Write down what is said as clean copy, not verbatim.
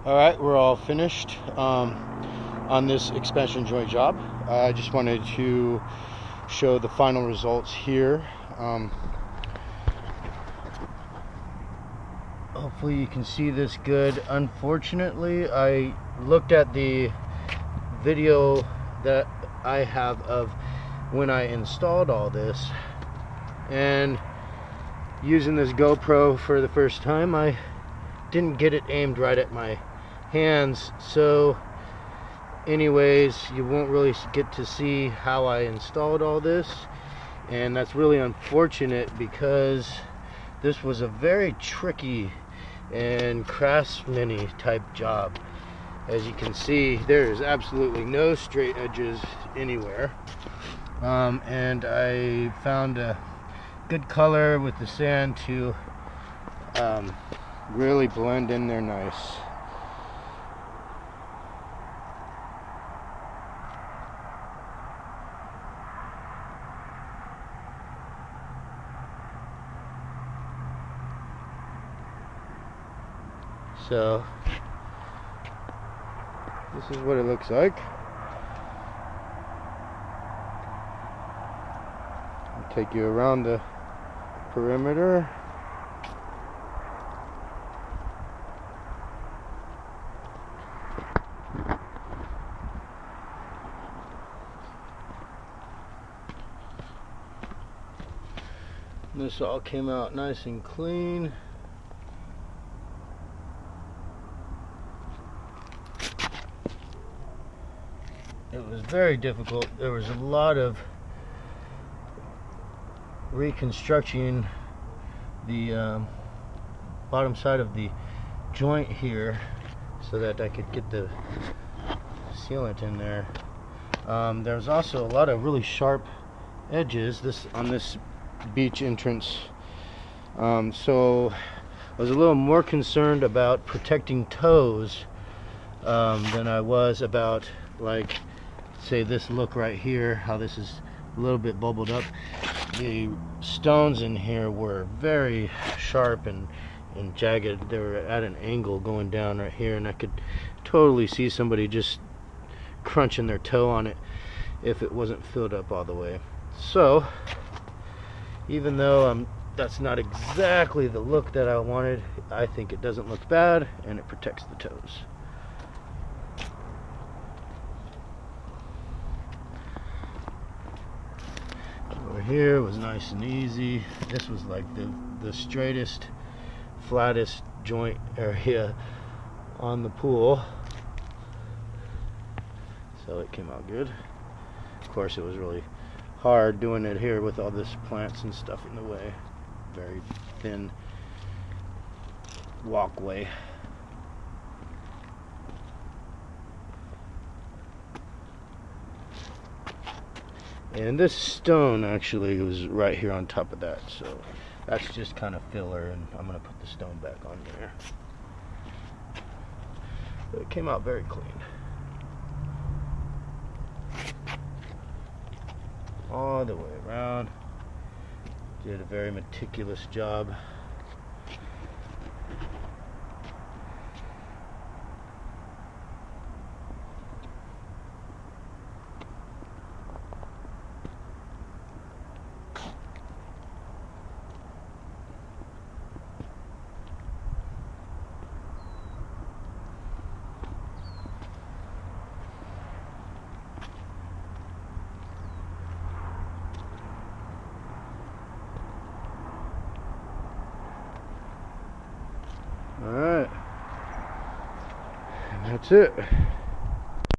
Alright, we're all finished on this expansion joint job. I just wanted to show the final results here. Hopefully you can see this good. Unfortunately, I looked at the video that I have of when I installed all this, and using this GoPro for the first time, I didn't get it aimed right at my hands. So anyways, you won't really get to see how I installed all this, and that's really unfortunate because this was a very tricky and craftsman-y type job. As you can see, there is absolutely no straight edges anywhere, and I found a good color with the sand to really blend in there nice. So this is what it looks like. I'll take you around the perimeter. This all came out nice and clean. It was very difficult. There was a lot of reconstructing the bottom side of the joint here so that I could get the sealant in there. There was also a lot of really sharp edges on this beach entrance, so I was a little more concerned about protecting toes than I was about, like, say this look right here, how this is a little bit bubbled up. The stones in here were very sharp and jagged. They were at an angle going down right here, and I could totally see somebody just crunching their toe on it if it wasn't filled up all the way. So even though that's not exactly the look that I wanted, I think it doesn't look bad and it protects the toes. Over here was nice and easy. This was like the straightest, flattest joint area on the pool, so it came out good. Of course, it was really hard doing it here with all this plants and stuff in the way. Very thin walkway. And this stone actually was right here on top of that, so that's just kind of filler, and I'm going to put the stone back on there. But it came out very clean. All the way around. Did a very meticulous job. Alright, and that's it.